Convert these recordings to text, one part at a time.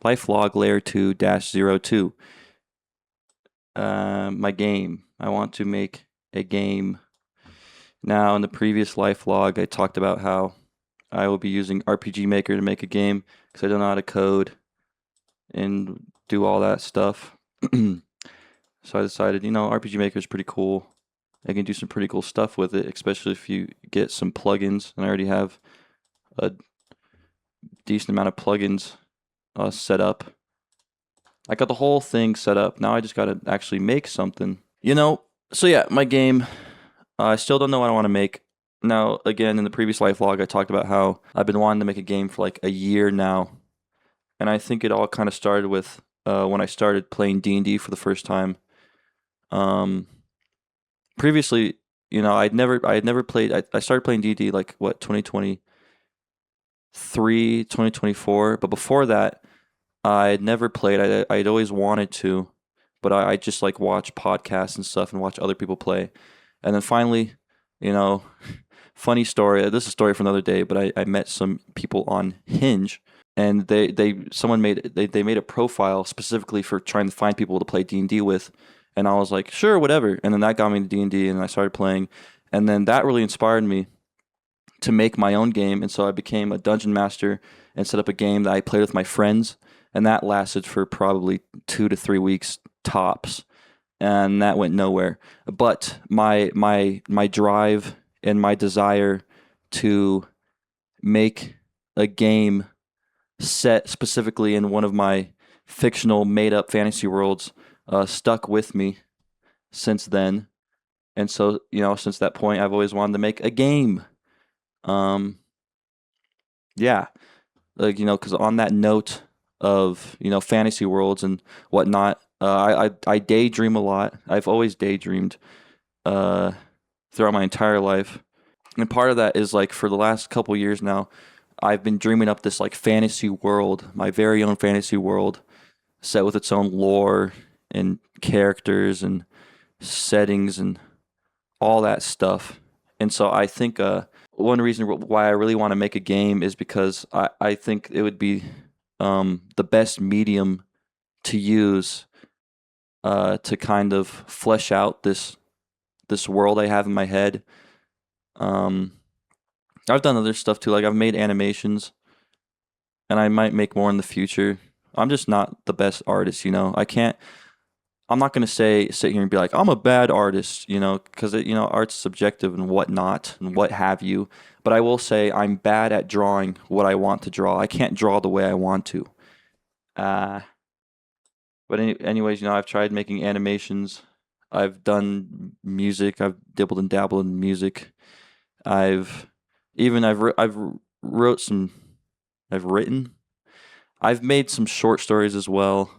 LifeLogLayer 2-02. My game. I want to make a game. Now, in the previous LifeLog, I talked about how I will be using RPG Maker to make a game because I don't know how to code and do all that stuff. So I decided, RPG Maker is pretty cool. I can do some pretty cool stuff with it, especially if you get some plugins. And I already have a decent amount of plugins set up. I got the whole thing set up. Now I just got to actually make something. So yeah, my game. I still don't know what I want to make. Now, again, in the previous life log, I talked about how I've been wanting to make a game for like a year now. And I think it all kind of started with when I started playing D&D for the first time. Previously, I had never played. I started playing D&D like what 2023, 2024. But before that, I had never played. I'd always wanted to, but I just like watch podcasts and stuff and watch other people play. And then finally, you know, funny story. This is a story for another day, but I met some people on Hinge, and they made a profile specifically for trying to find people to play D&D with, and I was like, sure, whatever. And then that got me into D&D, and I started playing, and then that really inspired me to make my own game, and so I became a dungeon master and set up a game that I played with my friends, and that lasted for probably 2 to 3 weeks tops, and that went nowhere. But my drive and my desire to make a game set specifically in one of my fictional made up fantasy worlds stuck with me since then. And so, since that point, I've always wanted to make a game. Um, yeah, like, because on that note of, fantasy worlds and whatnot, I daydream a lot. I've always daydreamed uh, throughout my entire life. And part of that is like for the last couple years now, I've been dreaming up this like fantasy world, my very own fantasy world, set with its own lore and characters and settings and all that stuff. And so I think one reason why I really want to make a game is because I think it would be the best medium to use to kind of flesh out this world I have in my head. Um, I've done other stuff too, like I've made animations, and I might make more in the future. I'm just not the best artist, I can't. I'm not gonna sit here and be like I'm a bad artist, because art's subjective and whatnot and what have you. But I will say I'm bad at drawing what I want to draw. I can't draw the way I want to. Uh, anyways, I've tried making animations. I've done music. I've dibbled and dabbled in music. I've I've wrote some. I've written. I've made some short stories as well.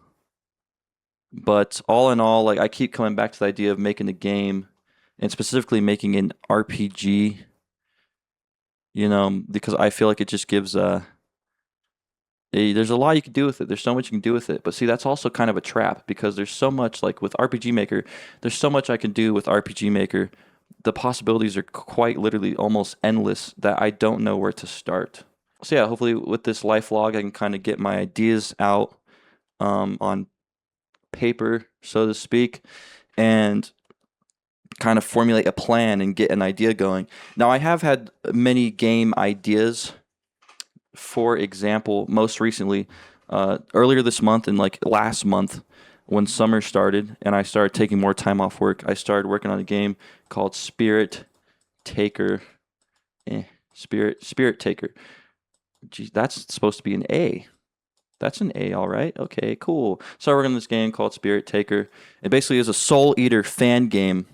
But all in all, like I keep coming back to the idea of making a game, and specifically making an RPG. Because I feel like it just gives there's a lot you can do with it. There's so much you can do with it. But see, that's also kind of a trap because there's so much like with RPG Maker. There's so much I can do with RPG Maker. The possibilities are quite literally almost endless that I don't know where to start. So yeah, hopefully with this life log, I can kind of get my ideas out on paper, so to speak, and kind of formulate a plan and get an idea going. Now, I have had many game ideas. For example, most recently, earlier this month and like last month, when summer started and I started taking more time off work, I started working on a game called Spirit Taker. Spirit Taker. Geez, that's supposed to be an A. That's an A, all right. Okay, cool. So we're working on this game called Spirit Taker. It basically is a Soul Eater fan game,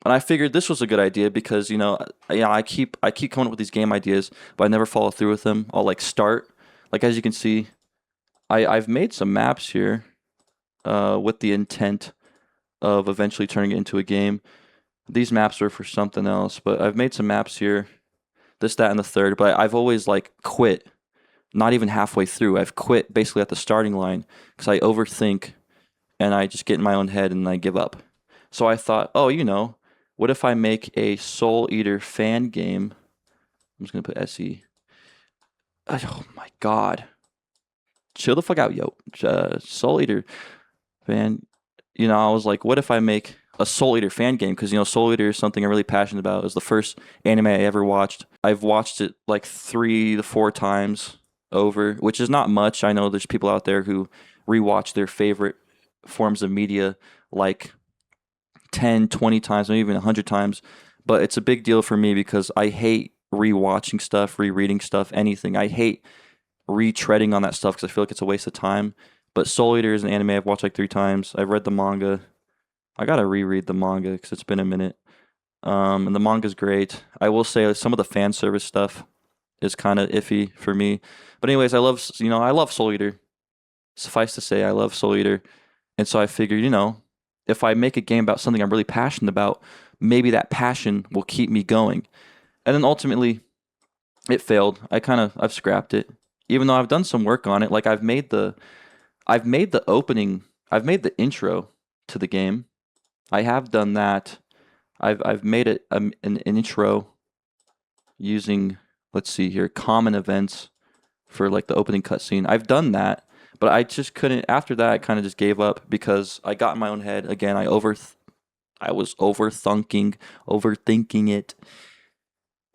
and I figured this was a good idea because I keep coming up with these game ideas, but I never follow through with them. I'll like start, like as you can see, I've made some maps here, with the intent of eventually turning it into a game. These maps are for something else, but I've made some maps here, this, that, and the third. But I've always like quit, not even halfway through. I've quit basically at the starting line because I overthink and I just get in my own head and I give up. So I thought, oh, what if I make a Soul Eater fan game? I'm just gonna put SE. Oh my god. chill the fuck out, yo. Soul Eater fan. I was like, what if I make a Soul Eater fan game? Because Soul Eater is something I'm really passionate about. It was the first anime I ever watched. I've watched it like 3 to 4 times over, which is not much. I know there's people out there who rewatch their favorite forms of media like 10, 20 times, maybe even 100 times. But it's a big deal for me because I hate rewatching stuff, rereading stuff, anything. I hate retreading on that stuff because I feel like it's a waste of time. But Soul Eater is an anime I've watched like 3 times. I've read the manga. I gotta reread the manga because it's been a minute. And the manga's great. I will say some of the fan service stuff is kind of iffy for me. But anyways, I love Soul Eater. Suffice to say, I love Soul Eater. And so I figured, if I make a game about something I'm really passionate about, maybe that passion will keep me going. And then ultimately, it failed. I've scrapped it, even though I've done some work on it. Like I've made the opening, I've made the intro to the game. I have done that. I've made it an intro using, let's see here, common events for like the opening cutscene. I've done that, but I just couldn't. After that, I kind of just gave up because I got in my own head again. I was overthinking it,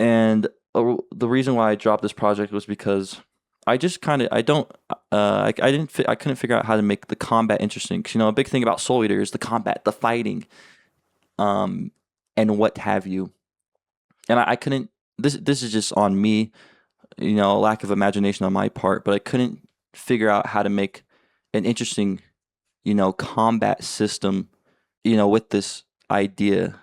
and the reason why I dropped this project was because I just kind of I don't I didn't I couldn't figure out how to make the combat interesting. 'Cause, a big thing about Soul Eater is the combat, the fighting, um, and what have you. And I couldn't. This is just on me, lack of imagination on my part. But I couldn't figure out how to make an interesting, combat system, with this idea.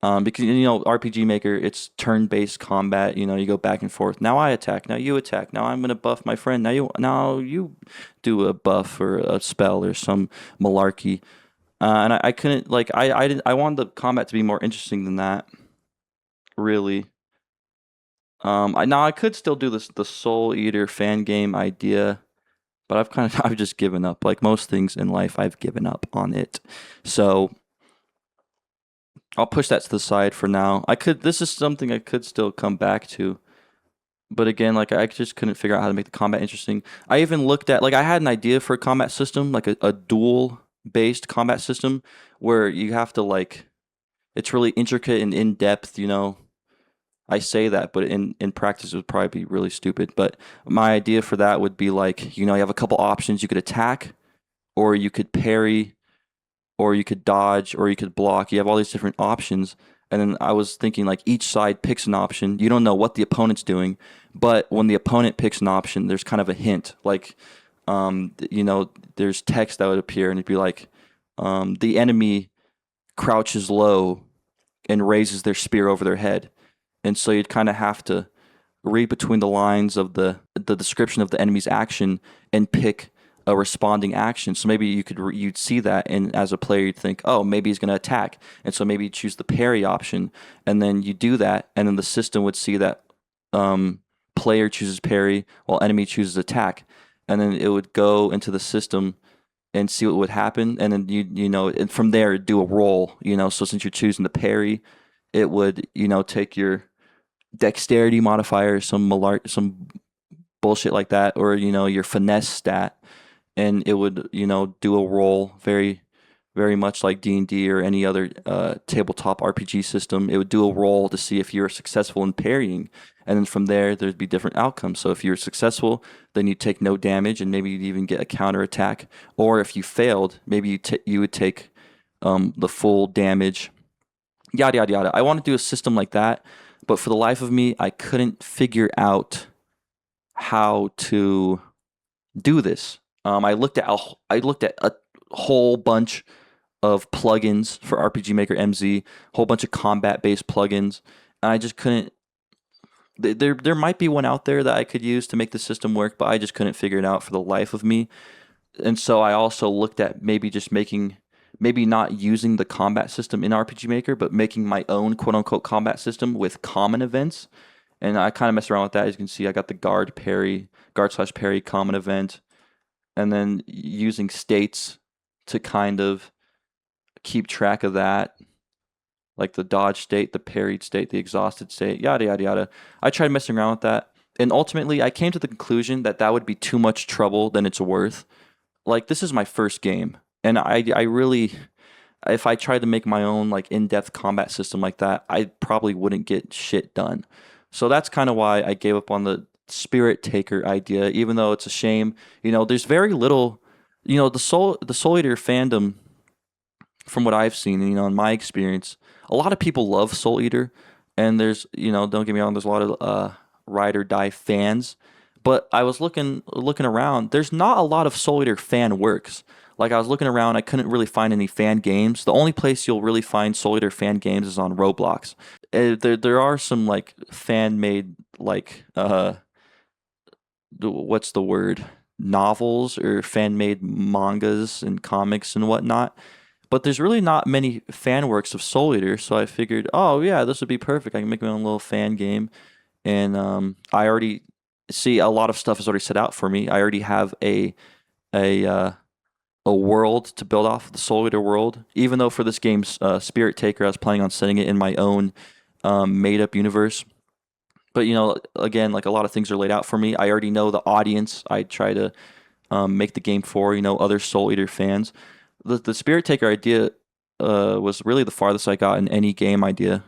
Because RPG Maker, it's turn-based combat. You go back and forth. Now I attack. Now you attack. Now I'm gonna buff my friend. Now you do a buff or a spell or some malarkey. And I couldn't like I didn't I wanted the combat to be more interesting than that. Really. I could still do the Soul Eater fan game idea, but I've just given up. Like most things in life, I've given up on it. So I'll push that to the side for now. This is something I could still come back to, but again, like I just couldn't figure out how to make the combat interesting. I even looked at, like, I had an idea for a combat system, like a duel based combat system where you have to like it's really intricate and in depth. I say that, but in practice, it would probably be really stupid. But my idea for that would be like, you have a couple options. You could attack, or you could parry, or you could dodge, or you could block. You have all these different options. And then I was thinking like each side picks an option. You don't know what the opponent's doing, but when the opponent picks an option, there's kind of a hint. Like, there's text that would appear, and it'd be like, the enemy crouches low and raises their spear over their head. And so you'd kind of have to read between the lines of the description of the enemy's action and pick a responding action. So maybe you'd see that, and as a player you'd think, oh, maybe he's going to attack, and so maybe you choose the parry option, and then you do that, and then the system would see that player chooses parry while enemy chooses attack, and then it would go into the system and see what would happen, and then and from there do a roll. So since you're choosing the parry, it would take your dexterity modifier, some bullshit like that, or your finesse stat, and it would do a roll very, very much like D&D or any other tabletop RPG system. It would do a roll to see if you're successful in parrying, and then from there there'd be different outcomes. So if you're successful, then you take no damage, and maybe you'd even get a counter attack. Or if you failed, maybe you would take the full damage. Yada yada yada. I want to do a system like that, but for the life of me, I couldn't figure out how to do this. I looked at a whole bunch of plugins for RPG Maker MZ, a whole bunch of combat based plugins, and I just couldn't. There might be one out there that I could use to make the system work, but I just couldn't figure it out for the life of me. And so I also looked at maybe not using the combat system in RPG Maker, but making my own quote unquote combat system with common events. And I kind of messed around with that. As you can see, I got the guard/parry common event, and then using states to kind of keep track of that, like the dodge state, the parried state, the exhausted state, yada yada yada. I tried messing around with that. And ultimately, I came to the conclusion that that would be too much trouble than it's worth. Like, this is my first game, and I really, if I tried to make my own like in-depth combat system like that, I probably wouldn't get shit done. So that's kind of why I gave up on the Spirit Taker idea, even though it's a shame. There's very little, the Soul Eater fandom, from what I've seen, in my experience, a lot of people love Soul Eater, and don't get me wrong, there's a lot of ride or die fans, but I was looking around. There's not a lot of Soul Eater fan works. Like, I was looking around, I couldn't really find any fan games. The only place you'll really find Soul Eater fan games is on Roblox. There are some like fan made like what's the word, novels or fan made mangas and comics and whatnot, but there's really not many fan works of Soul Eater, so I figured, oh yeah, this would be perfect. I can make my own little fan game, and I already see a lot of stuff is already set out for me. I already have a uh, a world to build off of the Soul Eater world. Even though for this game's Spirit Taker, I was planning on setting it in my own made up universe. But again, like a lot of things are laid out for me. I already know the audience I try to make the game for. Other Soul Eater fans. The Spirit Taker idea was really the farthest I got in any game idea.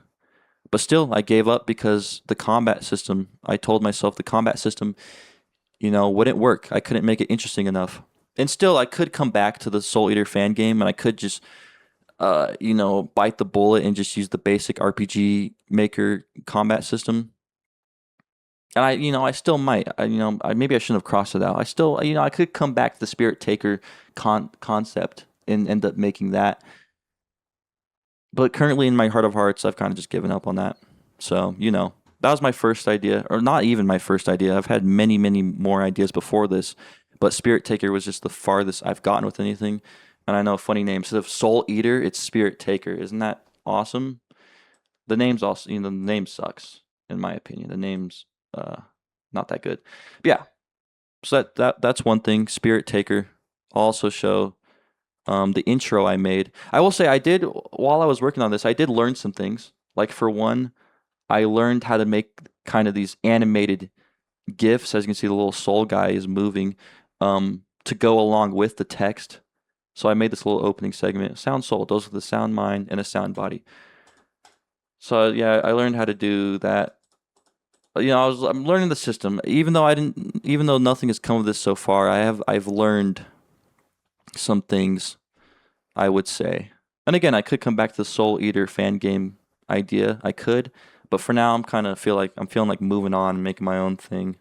But still, I gave up because the combat system. I told myself the combat system, wouldn't work. I couldn't make it interesting enough. And still, I could come back to the Soul Eater fan game, and I could just, bite the bullet and just use the basic RPG Maker combat system. And I still might. Maybe I shouldn't have crossed it out. I still, I could come back to the Spirit Taker concept and end up making that. But currently, in my heart of hearts, I've kind of just given up on that. So, that was my first idea, or not even my first idea. I've had many, many more ideas before this, but Spirit Taker was just the farthest I've gotten with anything. And I know a funny name. Instead of Soul Eater, it's Spirit Taker. Isn't that awesome? The name's also, the name sucks, in my opinion. The name's not that good. But yeah, so that's one thing. Spirit Taker. I'll also show the intro I made. I will say while I was working on this, I did learn some things. Like, for one, I learned how to make kind of these animated GIFs. As you can see, the little soul guy is moving to go along with the text. So I made this little opening segment. Sound soul, those are the sound mind and a sound body. So yeah, I learned how to do that. I'm learning the system. Even though nothing has come of this so far, I've learned some things, I would say. And again, I could come back to the Soul Eater fan game idea. I could, but for now, I'm feeling like moving on and making my own thing.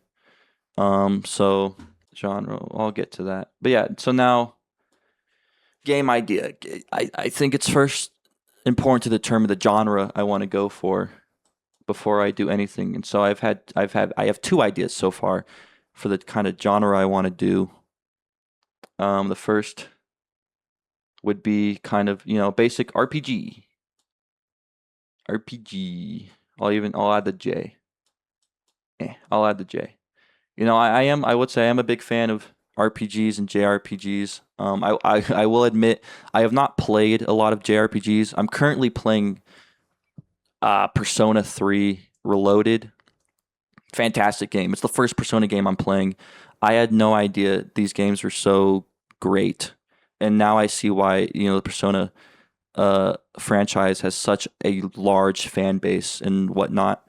So genre, I'll get to that. But yeah, so now game idea. I think it's first important to determine the genre I want to go for before I do anything. And so I have two ideas so far for the kind of genre I want to do. The first would be kind of, basic RPG. RPG. I'll add the J. I'll add the J. I would say I'm a big fan of RPGs and JRPGs. I will admit I have not played a lot of JRPGs. I'm currently playing Persona 3 Reloaded. Fantastic game. It's the first Persona game I'm playing. I had no idea these games were so great, and now I see why the Persona franchise has such a large fan base and whatnot.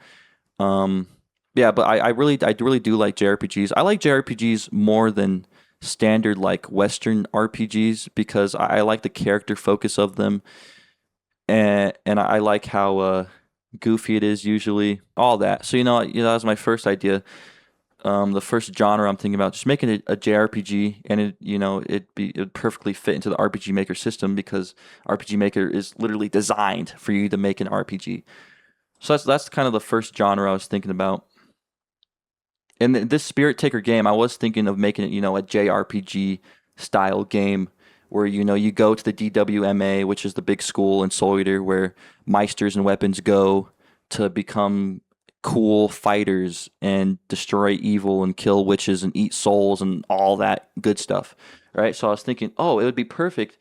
Yeah, but I really do like JRPGs. I like JRPGs more than standard like Western RPGs because I like the character focus of them, and I like how goofy it is usually. All that. So that was my first idea. The first genre I'm thinking about, just making it a JRPG, and it'd perfectly fit into the RPG Maker system because RPG Maker is literally designed for you to make an RPG. So that's kind of the first genre I was thinking about. In this Spirit Taker game, I was thinking of making it, a JRPG style game where, you go to the DWMA, which is the big school in Soul Eater where Meisters and weapons go to become cool fighters and destroy evil and kill witches and eat souls and all that good stuff, right? So I was thinking, oh, it would be perfect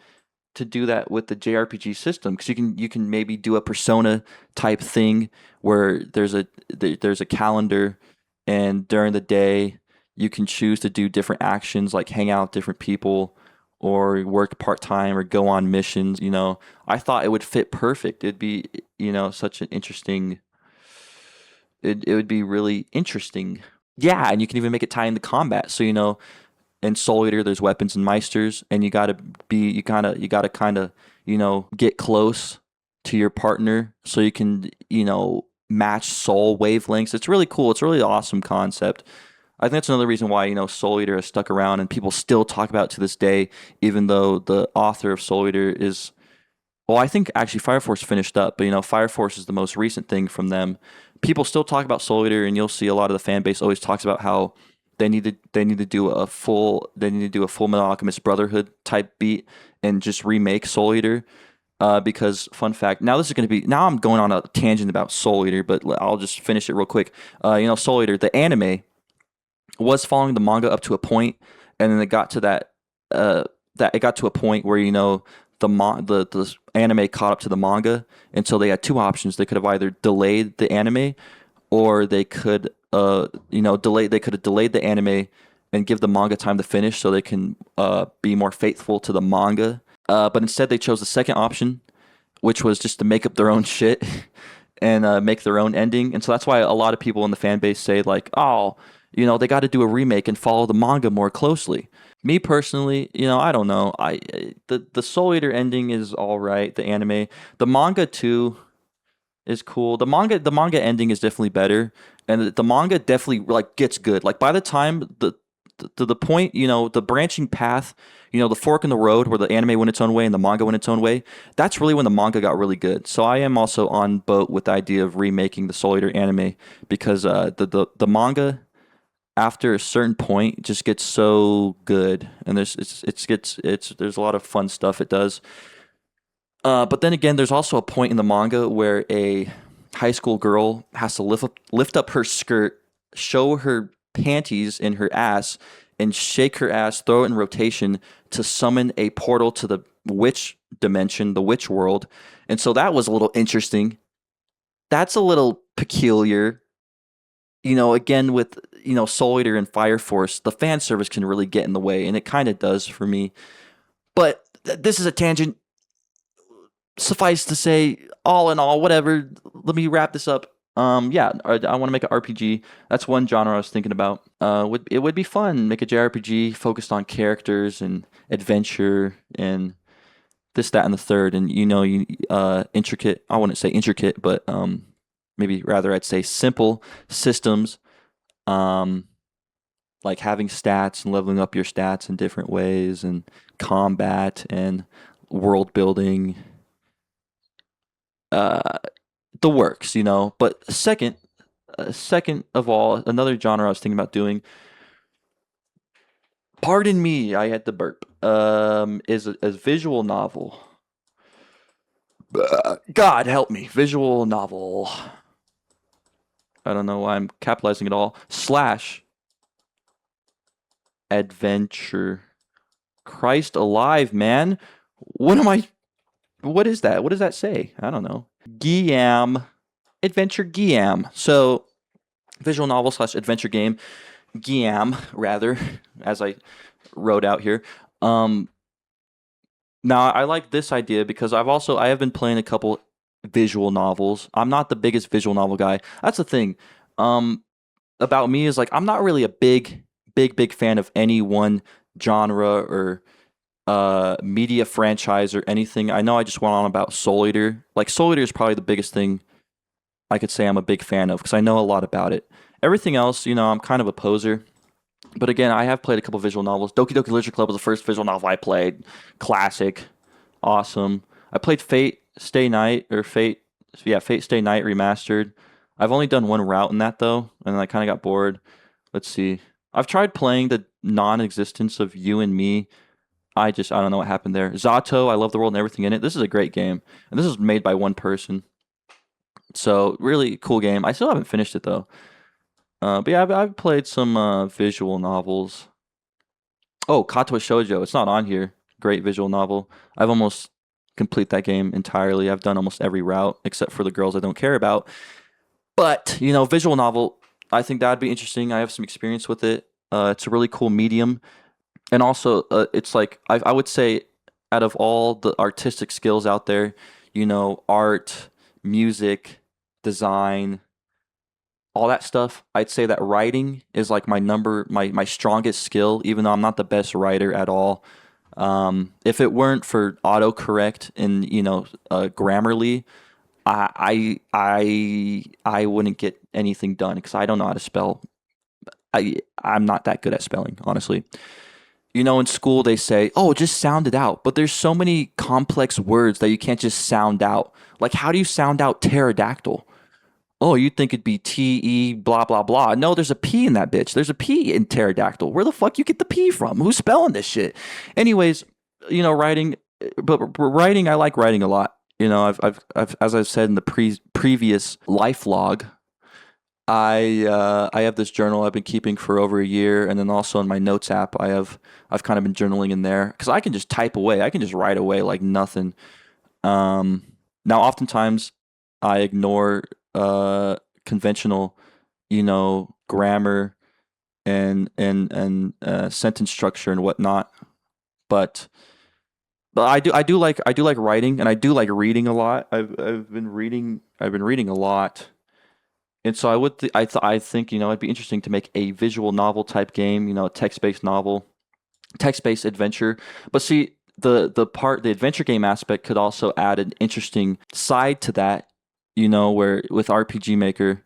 to do that with the JRPG system because you can maybe do a Persona type thing where there's a calendar and during the day you can choose to do different actions like hang out with different people or work part-time or go on missions. I thought it would fit perfect. It'd be, such an interesting, it would be really interesting. Yeah, and you can even make it tie into combat. So, in Soul Eater, there's weapons and meisters, and you gotta kind of, get close to your partner so you can, match soul wavelengths. It's really cool. It's a really awesome concept. I think that's another reason why, Soul Eater has stuck around and people still talk about it to this day, even though the author of Soul Eater is, well, I think actually Fire Force finished up, but Fire Force is the most recent thing from them. People still talk about Soul Eater, and you'll see a lot of the fan base always talks about how they need to do a full Metal Alchemist Brotherhood type beat and just remake Soul Eater. Because fun fact, now I'm going on a tangent about Soul Eater, but I'll just finish it real quick. Soul Eater, the anime was following the manga up to a point, and then it got to that it got to a point where the anime caught up to the manga, and so they had two options. They could have either delayed the anime, or they could have delayed the anime and give the manga time to finish so they can be more faithful to the manga. But instead, they chose the second option, which was just to make up their own shit and make their own ending. And so that's why a lot of people in the fan base say like, oh, they got to do a remake and follow the manga more closely. Me personally, I don't know. The Soul Eater ending is all right. The anime, the manga too, is cool. The manga ending is definitely better, and the manga definitely like gets good. Like by the time the point, the branching path, the fork in the road where the anime went its own way and the manga went its own way. That's really when the manga got really good. So I am also on boat with the idea of remaking the Soul Eater anime because the manga after a certain point just gets so good, and there's a lot of fun stuff it does. But then again, there's also a point in the manga where a high school girl has to lift up her skirt, show her panties in her ass, and shake her ass, throw it in rotation to summon a portal to the witch dimension, the witch world. And so that was a little interesting. That's a little peculiar. Again, with, Soul Eater and Fire Force, the fan service can really get in the way, and it kind of does for me. But this is a tangent. Suffice to say, all in all, whatever. Let me wrap this up. Yeah, I want to make an RPG. That's one genre I was thinking about. It would be fun. Make a JRPG focused on characters and adventure and this, that, and the third. And intricate. I wouldn't say intricate, but maybe rather I'd say simple systems. Um, like having stats and leveling up your stats in different ways, and combat and world building, uh, the works, But second of all, another genre I was thinking about doing. Pardon me, I had to burp. Is a visual novel. God help me, visual novel. I don't know why I'm capitalizing it all. Slash adventure. Christ alive, man. What am I? What is that? What does that say? I don't know. Geam. Adventure Geam. So, visual novel slash adventure game. Geam, rather, as I wrote out here. Um, Now, I like this idea because I have been playing a couple visual novels. I'm not the biggest visual novel guy. That's the thing. Um, about me is like I'm not really a big fan of any one genre or media franchise or anything. I know I just went on about Soul Eater. Like Soul Eater is probably the biggest thing I could say I'm a big fan of because I know a lot about it. Everything else, I'm kind of a poser. But again, I have played a couple visual novels. Doki Doki Literature Club was the first visual novel I played. Classic, awesome. I played Fate Stay Night remastered. I've only done one route in that though, and I kind of got bored. Let's see. I've tried playing the non-existence of You and Me. I don't know what happened there. Zato, I love the world and everything in it. This is a great game, and this is made by one person. So really cool game. I still haven't finished it though. But yeah, I've played some visual novels. Oh, Kato Shoujo. It's not on here. Great visual novel. I've almost complete that game entirely. I've done almost every route except for the girls I don't care about. But visual novel. I think that'd be interesting. I have some experience with it. It's a really cool medium, and also it's like I would say out of all the artistic skills out there, art, music, design, all that stuff, I'd say that writing is like my strongest skill, even though I'm not the best writer at all. If it weren't for autocorrect and Grammarly, I wouldn't get anything done because I don't know how to spell. I'm not that good at spelling, honestly. In school they say, "Oh, just sound it out," but there's so many complex words that you can't just sound out. Like, how do you sound out pterodactyl? Oh, you'd think it'd be T-E blah blah blah. No, there's a P in that bitch. There's a P in pterodactyl. Where the fuck you get the P from? Who's spelling this shit? Anyways, writing, but writing, I like writing a lot. I've as I've said in the previous life log, I have this journal I've been keeping for over a year, and then also in my notes app, I've kind of been journaling in there because I can just type away. I can just write away like nothing. Um, Now, oftentimes, I ignore conventional, grammar and sentence structure and whatnot. But I do like writing, and I do like reading a lot. I've been reading a lot, and so I think it'd be interesting to make a visual novel type game. A text-based novel, text-based adventure. But see, the adventure game aspect could also add an interesting side to that, where with RPG Maker,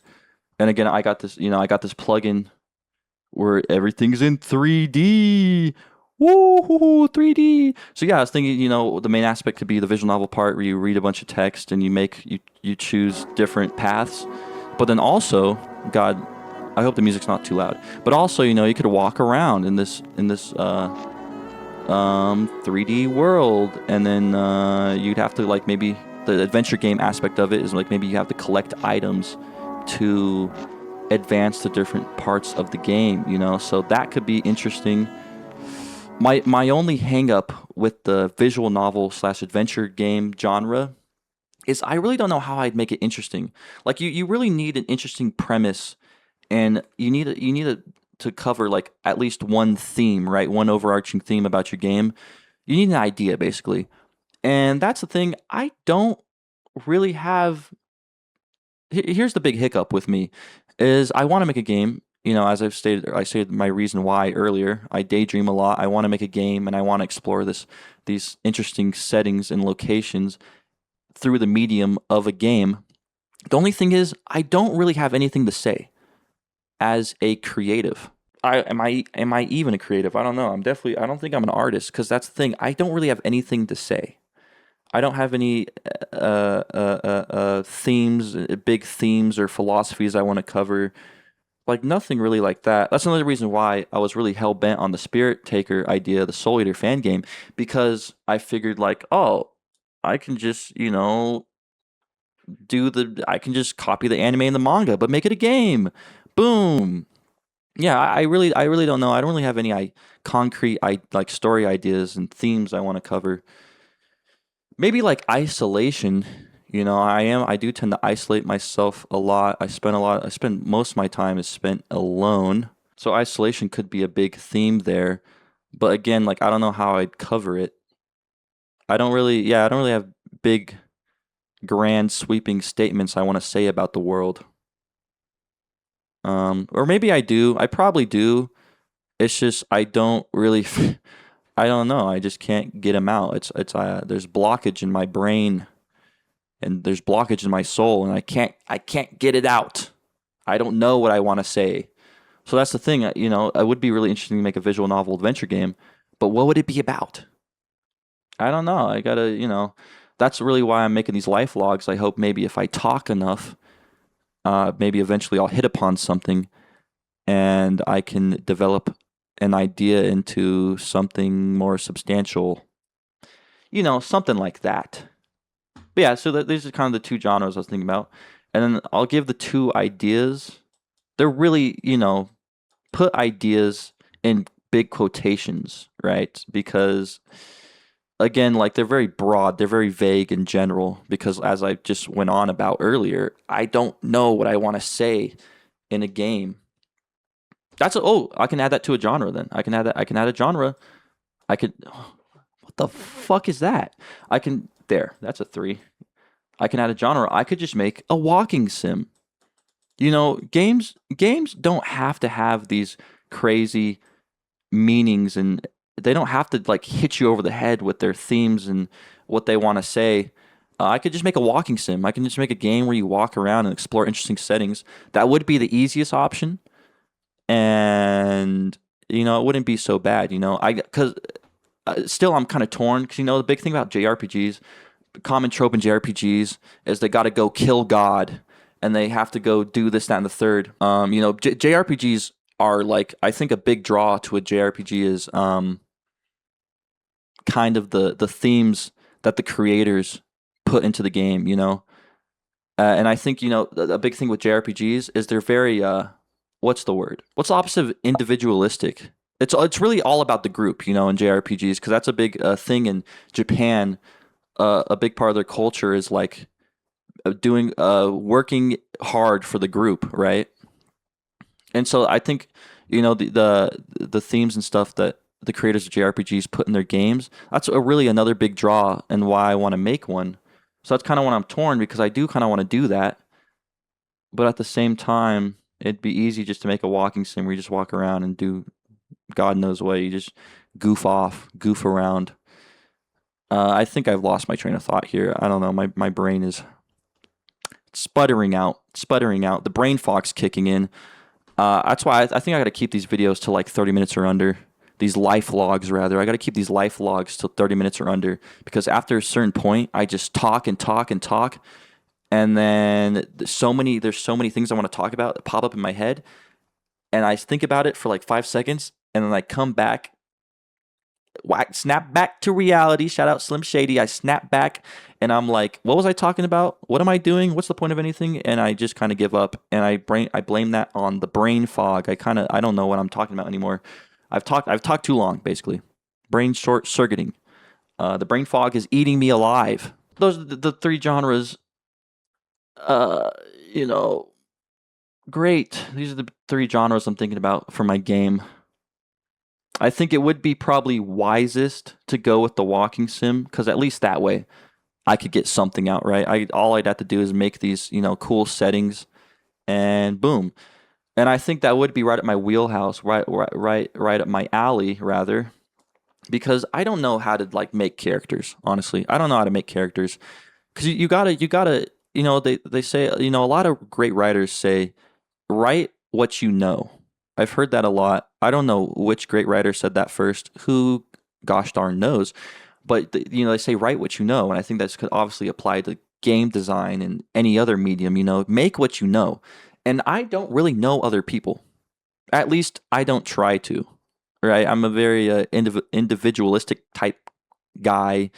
and again, I got this plugin where everything's in 3D. Woo, 3D. So yeah, I was thinking, the main aspect could be the visual novel part where you read a bunch of text and you choose different paths. But then also, God, I hope the music's not too loud. But also, you could walk around in this 3D world, and then you'd have to like maybe the adventure game aspect of it is like maybe you have to collect items to advance the different parts of the game, so that could be interesting. My only hang up with the visual novel slash adventure game genre is I really don't know how I'd make it interesting. Like you really need an interesting premise, and to cover like at least one theme, right? One overarching theme about your game. You need an idea basically. And that's the thing, I don't really have. Here's the big hiccup with me is I want to make a game. As I stated my reason why earlier. I daydream a lot. I want to make a game, and I want to explore these interesting settings and locations through the medium of a game. The only thing is, I don't really have anything to say as a creative. Am I even a creative? I don't know. I don't think I'm an artist because that's the thing. I don't really have anything to say. I don't have any themes, big themes or philosophies I want to cover. Like nothing really like that. That's another reason why I was really hell bent on the Spirit Taker idea, the Soul Eater fan game, because I figured like, oh, I can just I can just copy the anime and the manga, but make it a game. Boom. Yeah, I really don't know. I don't really have any concrete like story ideas and themes I want to cover. Maybe like isolation. I do tend to isolate myself a lot. I spend most of my time is spent alone. So isolation could be a big theme there. But again, like I don't know how I'd cover it. I don't really have big grand sweeping statements I want to say about the world. Or maybe I do. I probably do. It's just I don't really I don't know. I just can't get them out. It's there's blockage in my brain, and there's blockage in my soul, and I can't get it out. I don't know what I want to say. So that's the thing. It would be really interesting to make a visual novel adventure game, but what would it be about? I don't know. I gotta, that's really why I'm making these life logs. I hope maybe if I talk enough, maybe eventually I'll hit upon something, and I can develop an idea into something more substantial. Something like that. But yeah, so these are kind of the two genres I was thinking about. And then I'll give the two ideas. They're really, put ideas in big quotations, right? Because again, like they're very broad, they're very vague in general. Because as I just went on about earlier, I don't know what I want to say in a game. I can add that to a genre then. I can add a genre. I could What the fuck is that? That's a 3. I can add a genre. I could just make a walking sim. Games don't have to have these crazy meanings, and they don't have to like hit you over the head with their themes and what they want to say. I could just make a walking sim. I can just make a game where you walk around and explore interesting settings. That would be the easiest option, and it wouldn't be so bad. I because still I'm kind of torn because the big thing about JRPGs, the common trope in JRPGs is they got to go kill God and they have to go do this, that, and the third. JRPGs are like, I think a big draw to a JRPG is kind of the themes that the creators put into the game. And I think a big thing with JRPGs is they're very what's the word? What's the opposite of individualistic? It's really all about the group, in JRPGs, because that's a big thing in Japan. A big part of their culture is like working hard for the group, right? And so I think the themes and stuff that the creators of JRPGs put in their games, that's really another big draw and why I want to make one. So that's kind of when I'm torn, because I do kind of want to do that, but at the same time, it'd be easy just to make a walking sim where you just walk around and do God knows what. You just goof around. I think I've lost my train of thought here. I don't know. My brain is sputtering out. The brain fog's kicking in. That's why I think I got to keep these videos to like 30 minutes or under. These life logs, rather. I got to keep these life logs till 30 minutes or under, because after a certain point, I just talk and talk and talk, and then there's so many things I want to talk about that pop up in my head, and I think about it for like 5 seconds, and then I come back, snap back to reality. Shout out Slim Shady. I snap back and I'm like, what was I talking about? What am I doing? What's the point of anything? And I just kind of give up, and I blame that on the brain fog. I don't know what I'm talking about anymore. I've talked too long, basically. Brain short circuiting. The brain fog is eating me alive. Those are the 3 genres. Uh, you know, Great. These are the 3 genres I'm thinking about for my game. I think it would be probably wisest to go with the walking sim, because at least that way I could get something out, right? All I'd have to do is make these, cool settings, and boom. And I think that would be right at my wheelhouse, right up my alley, rather, because I don't know how to like make characters. Honestly, I don't know how to make characters, because you gotta, they say, a lot of great writers say, write what you know. I've heard that a lot. I don't know which great writer said that first. Who, gosh darn, knows? But they say write what you know, and I think that's could obviously apply to game design and any other medium. Make what you know. And I don't really know other people. At least I don't try to. Right? I'm a very individualistic type guy.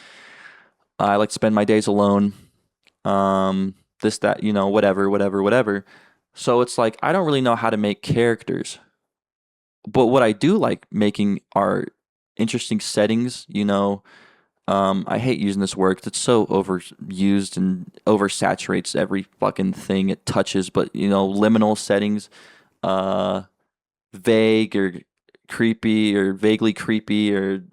I like to spend my days alone. This, that, whatever. So it's like I don't really know how to make characters. But what I do like making are interesting settings. I hate using this word 'cause it's so overused and oversaturates every fucking thing it touches. But liminal settings, uh, vague or creepy or vaguely creepy or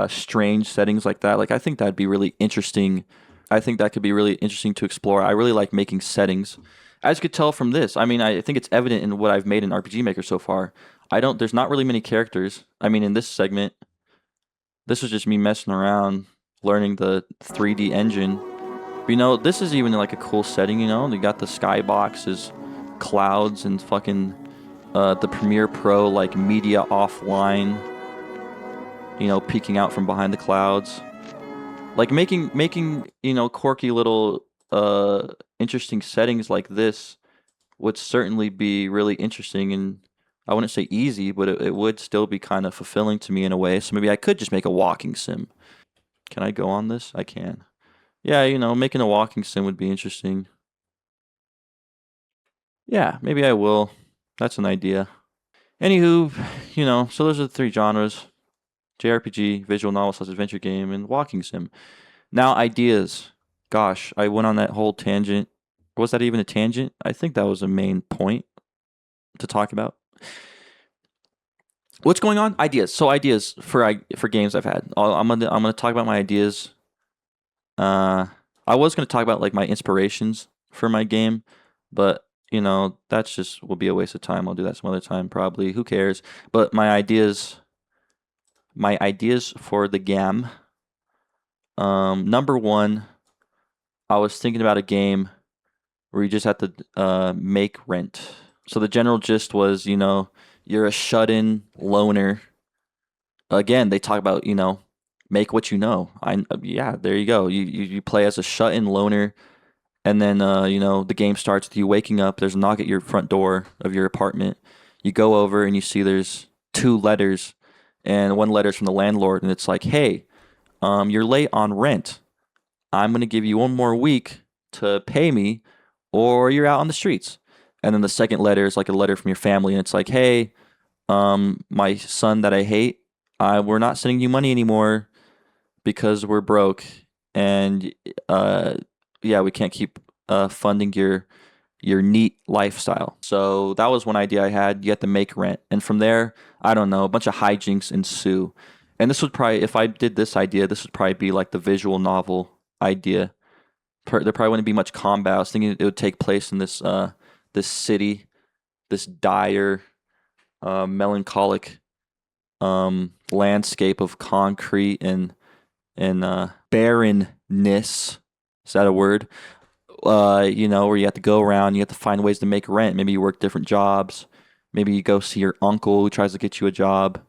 strange settings like that. Like, I think that'd be really interesting. I think that could be really interesting to explore. I really like making settings. As you could tell from this, I mean, I think it's evident in what I've made in RPG Maker so far. There's not really many characters. I mean, in this segment, this was just me messing around, learning the 3D engine. But, this is even like a cool setting, They got the skyboxes, clouds, and fucking the Premiere Pro like media offline, peeking out from behind the clouds. Like making quirky little interesting settings like this would certainly be really interesting, and I wouldn't say easy, but it would still be kind of fulfilling to me in a way. So maybe I could just make a walking sim. Can I go on this? I can. Yeah, making a walking sim would be interesting. Yeah, maybe I will. That's an idea. Anywho, so those are the 3 genres: JRPG, visual novel / adventure game, and walking sim. Now, ideas. Gosh, I went on that whole tangent. Was that even a tangent? I think that was a main point. to talk about. What's going on? Ideas. So ideas for games I've had. I'm gonna talk about my ideas. Uh, I was gonna talk about like my inspirations for my game, but that's just will be a waste of time. I'll do that some other time probably. Who cares? But my ideas for the game. Number one, I was thinking about a game where you just have to make rent. So the general gist was, you're a shut-in loner. Again, they talk about, make what you know. Yeah, there you go. You play as a shut-in loner, and then the game starts with you waking up. There's a knock at your front door of your apartment. You go over and you see there's two letters, and one letter's from the landlord, and it's like, hey, you're late on rent. I'm gonna give you one more week to pay me, or you're out on the streets. And then the second letter is like a letter from your family, and it's like, hey, my son that I hate, we're not sending you money anymore because we're broke, and yeah, we can't keep funding your neat lifestyle. So that was one idea I had. You have to make rent, and from there, I don't know, a bunch of hijinks ensue. And this would probably, if I did this idea, this would probably be like the visual novel idea. There probably wouldn't be much combat. I was thinking it would take place in this city, this dire, melancholic landscape of concrete and barrenness. Is that a word? Where you have to go around, you have to find ways to make rent. Maybe you work different jobs. Maybe you go see your uncle who tries to get you a job.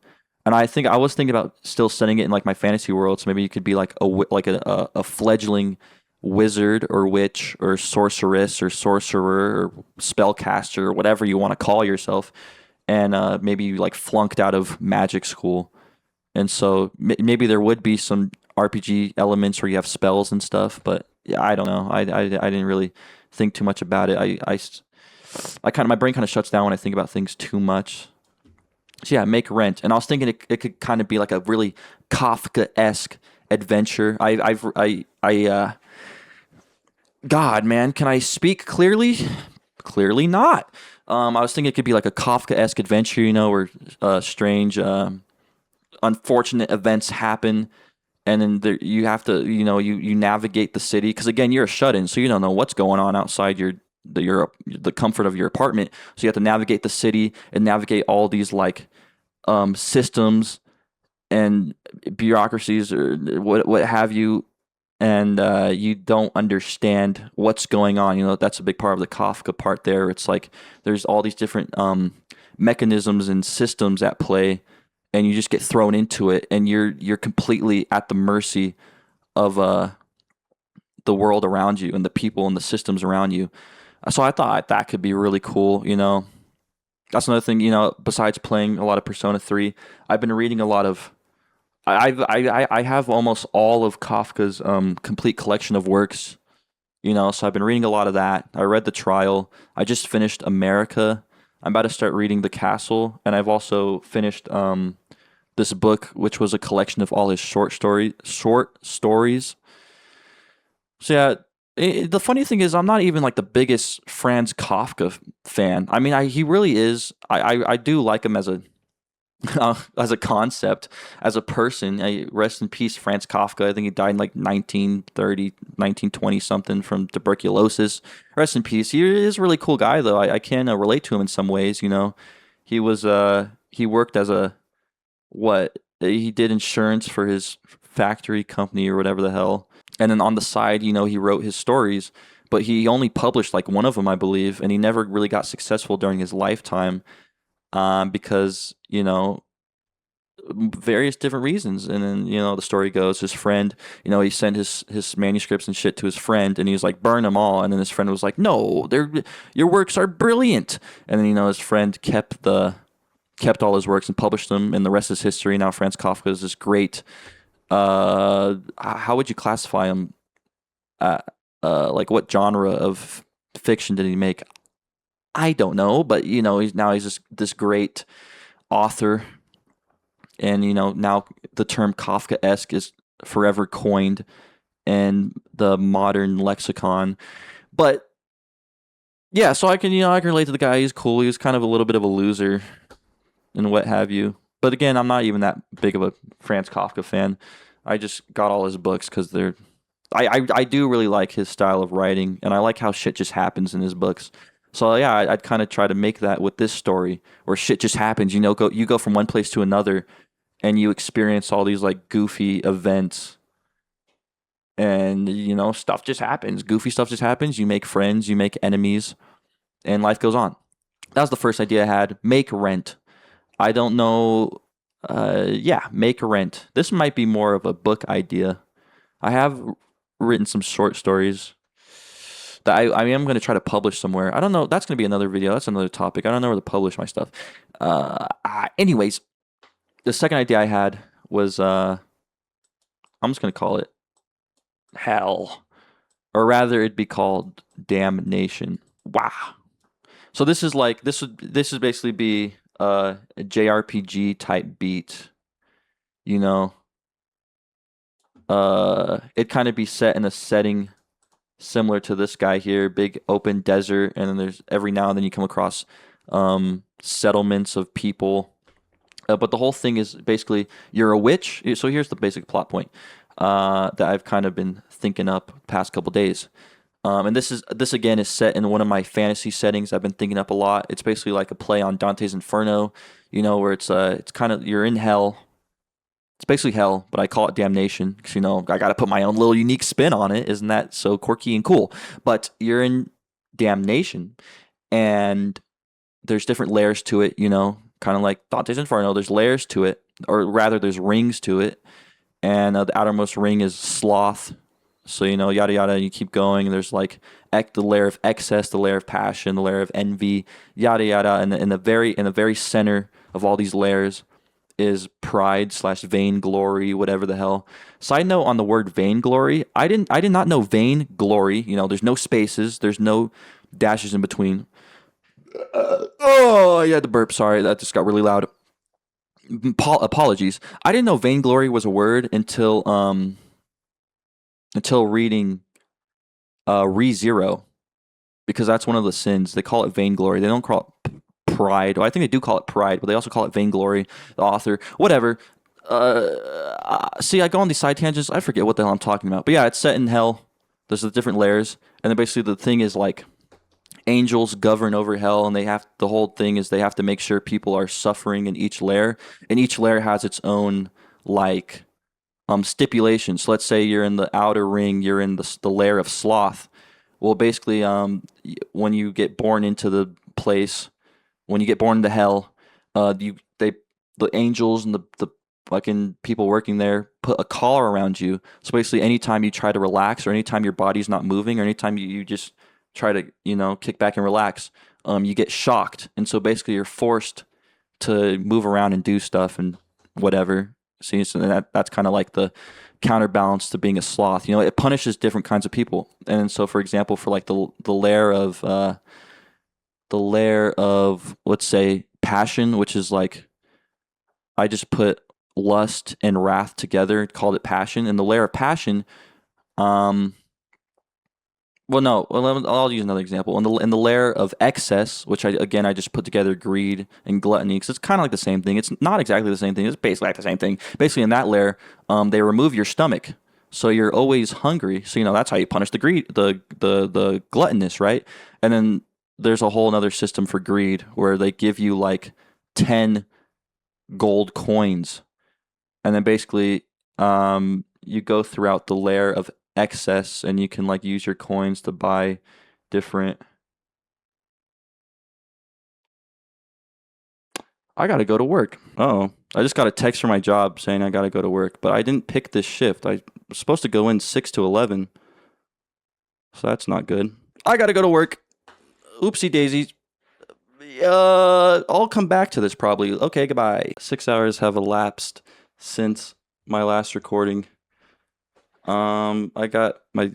And I was thinking about still setting it in like my fantasy world. So maybe you could be like a fledgling wizard or witch or sorceress or sorcerer or spellcaster or whatever you want to call yourself. And maybe you like flunked out of magic school, and so maybe there would be some RPG elements where you have spells and stuff, but yeah, I don't know. I didn't really think too much about it. I kind of my brain kind of shuts down when I think about things too much. So yeah, make rent, and I was thinking it could kind of be like a really Kafka-esque adventure. God, man, can I speak clearly? Clearly not. I was thinking it could be like a Kafka-esque adventure, where strange, unfortunate events happen, and then you have to, you navigate the city because again, you're a shut-in, so you don't know what's going on outside the comfort of your apartment. So you have to navigate the city and navigate all these like systems and bureaucracies or what have you, and you don't understand what's going on. That's a big part of the Kafka part there. It's like there's all these different mechanisms and systems at play, and you just get thrown into it, and you're completely at the mercy of the world around you and the people and the systems around you. So I thought that could be really cool. That's another thing. Besides playing a lot of Persona 3, I've been reading a lot of. I have almost all of Kafka's complete collection of works. So I've been reading a lot of that. I read The Trial. I just finished America. I'm about to start reading The Castle, and I've also finished this book, which was a collection of all his short stories. So yeah, the funny thing is, I'm not even like the biggest Franz Kafka fan. I mean, he really is. I do like him as a concept, as a person. Rest in peace, Franz Kafka. I think he died in like 1930, 1920 something from tuberculosis. Rest in peace. He is a really cool guy, though. I can relate to him in some ways. He worked as what he did insurance for his factory company or whatever the hell, and then on the side, he wrote his stories. But he only published like one of them, I believe, and he never really got successful during his lifetime because various different reasons. And then the story goes, his friend, he sent his manuscripts and shit to his friend, and he was like, burn them all. And then his friend was like, no, your works are brilliant. And then his friend kept all his works and published them, and the rest is history. Now Franz Kafka is this great, how would you classify him, like what genre of fiction did he make? I don't know, but he's this great author, and now the term Kafka-esque is forever coined in the modern lexicon. But Yeah, so I can relate to the guy. He's cool. He was kind of a little bit of a loser and what have you. But again, I'm not even that big of a Franz Kafka fan. I just got all his books because they're. I do really like his style of writing, and I like how shit just happens in his books. So yeah, I'd kind of try to make that with this story, where shit just happens. You go from one place to another, and you experience all these like goofy events, and stuff just happens. Goofy stuff just happens. You make friends, you make enemies, and life goes on. That was the first idea I had. Make rent. I don't know. Yeah, make rent. This might be more of a book idea. I have written some short stories that I mean, I'm going to try to publish somewhere. I don't know. That's going to be another video. That's another topic. I don't know where to publish my stuff. Anyways, the second idea I had was I'm just going to call it hell, or rather, it'd be called damnation. Wow. So this would basically be a JRPG type beat. You know, it kind of be set in a setting similar to this guy here, big open desert, and then there's every now and then you come across settlements of people. But the whole thing is basically you're a witch. So here's the basic plot point that I've kind of been thinking up past couple days. And this again is set in one of my fantasy settings I've been thinking up a lot. It's basically like a play on Dante's Inferno, where it's kind of you're in hell. It's basically hell, but I call it damnation because I got to put my own little unique spin on it. Isn't that so quirky and cool? But you're in damnation, and there's different layers to it. Kind of like Dante's Inferno. There's layers to it, or rather, there's rings to it, and the outermost ring is sloth. So yada yada. You keep going, and there's like the layer of excess, the layer of passion, the layer of envy, yada yada, and in the very center of all these layers is pride slash vainglory, whatever the hell. Side note on the word vainglory, I did not know vainglory. There's no spaces, there's no dashes in between. Oh, I had to burp. Sorry, that just got really loud. Apologies. I didn't know vainglory was a word until reading ReZero, because that's one of the sins. They call it vainglory. They don't call it pride. Well, I think they do call it pride, but they also call it vainglory. The author, whatever. See, I go on these side tangents. I forget what the hell I'm talking about. But yeah, it's set in hell. There's the different layers, and then basically the thing is like angels govern over hell, and the whole thing is they have to make sure people are suffering in each layer, and each layer has its own like stipulations. So let's say you're in the outer ring, you're in the layer of sloth. Well, basically, when you get born into the place, when you get born into hell, the angels and the fucking people working there put a collar around you. So basically, anytime you try to relax, or anytime your body's not moving, or anytime you just try to kick back and relax, you get shocked, and so basically you're forced to move around and do stuff and whatever. See, so that's kind of like the counterbalance to being a sloth. It punishes different kinds of people, and so for example, for like the layer of let's say passion, which is like I just put lust and wrath together, called it passion, and the layer of passion, um, well, no. Well, I'll use another example. In the layer of excess, which I just put together greed and gluttony, because it's kind of like the same thing. It's not exactly the same thing. It's basically like the same thing. Basically, in that layer, they remove your stomach, so you're always hungry. So that's how you punish the greed, the gluttonous, right? And then there's a whole another system for greed where they give you like 10 gold coins, and then basically you go throughout the layer of excess, and you can like use your coins to buy different. I gotta go to work. Oh, I just got a text from my job saying I gotta go to work, but I didn't pick this shift. I was supposed to go in 6 to 11, so that's not good. I gotta go to work. Oopsie daisies. I'll come back to this probably. Okay, goodbye. 6 hours have elapsed since my last recording. I got my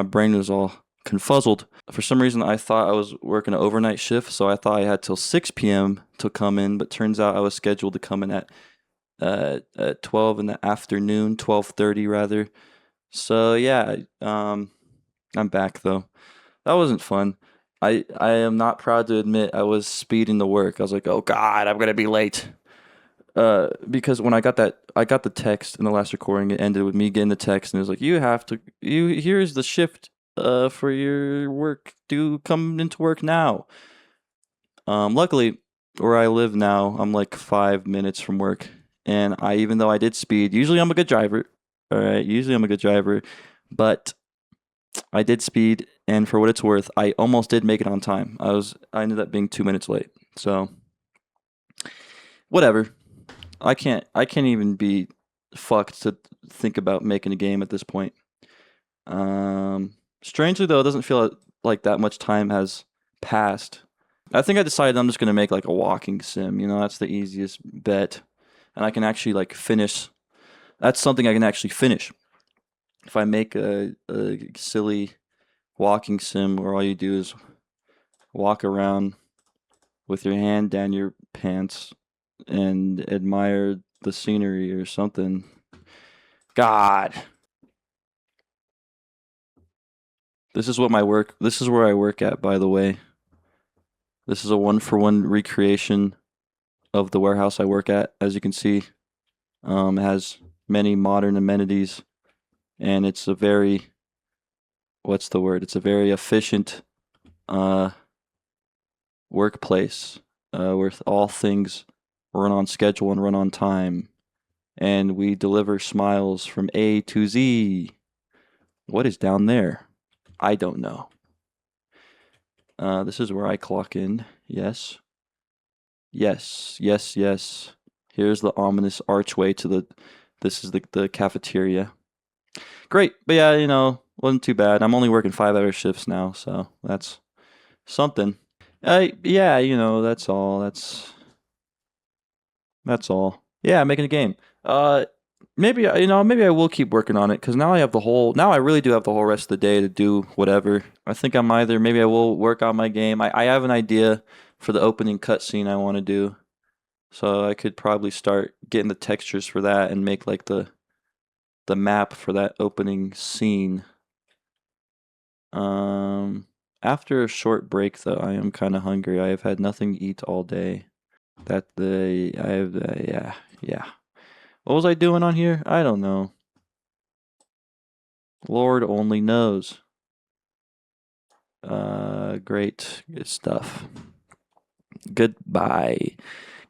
brain was all confuzzled. For some reason, I thought I was working an overnight shift, so I thought I had till 6 p.m. to come in. But turns out I was scheduled to come in at 12 in the afternoon, 12:30 rather. So yeah, I'm back though. That wasn't fun. I am not proud to admit I was speeding to work. I was like, oh God, I'm gonna be late. Because when I got the text in the last recording. It ended with me getting the text, and it was like, here's the shift for your work. Do come into work now. Luckily, where I live now, I'm like 5 minutes from work, and even though I did speed, usually I'm a good driver. All right, usually I'm a good driver, but I did speed, and for what it's worth, I almost did make it on time. I ended up being 2 minutes late. So whatever. I can't even be fucked to think about making a game at this point. Strangely though, it doesn't feel like that much time has passed. I think I decided I'm just gonna make like a walking sim. You know, that's the easiest bet, and I can actually like finish. That's something I can actually finish. If I make a silly walking sim where all you do is walk around with your hand down your pants and admire the scenery or something. God, this is where I work at, by the way. This is a one for one recreation of the warehouse I work at. As you can see, it has many modern amenities, and it's a very, what's the word? It's a very efficient uh, workplace where all things run on schedule and run on time. And we deliver smiles from A to Z. What is down there? I don't know. This is where I clock in. Yes. Yes. Yes. Yes. Here's the ominous archway to the. This is the cafeteria. Great. But yeah, wasn't too bad. I'm only working 5 hour shifts now, so that's something. Yeah, that's all. That's all. Yeah, making a game. Uh, maybe I will keep working on it because now I really do have the whole rest of the day to do whatever. I think maybe I will work on my game. I have an idea for the opening cutscene I want to do, so I could probably start getting the textures for that and make like the map for that opening scene. After a short break though, I am kind of hungry. I have had nothing to eat all day. Yeah. What was I doing on here? I don't know. Lord only knows. Great stuff. Goodbye.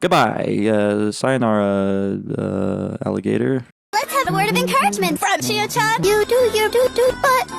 Goodbye. Sayonara, alligator. Let's have a word of encouragement from Chia-chan. You do, but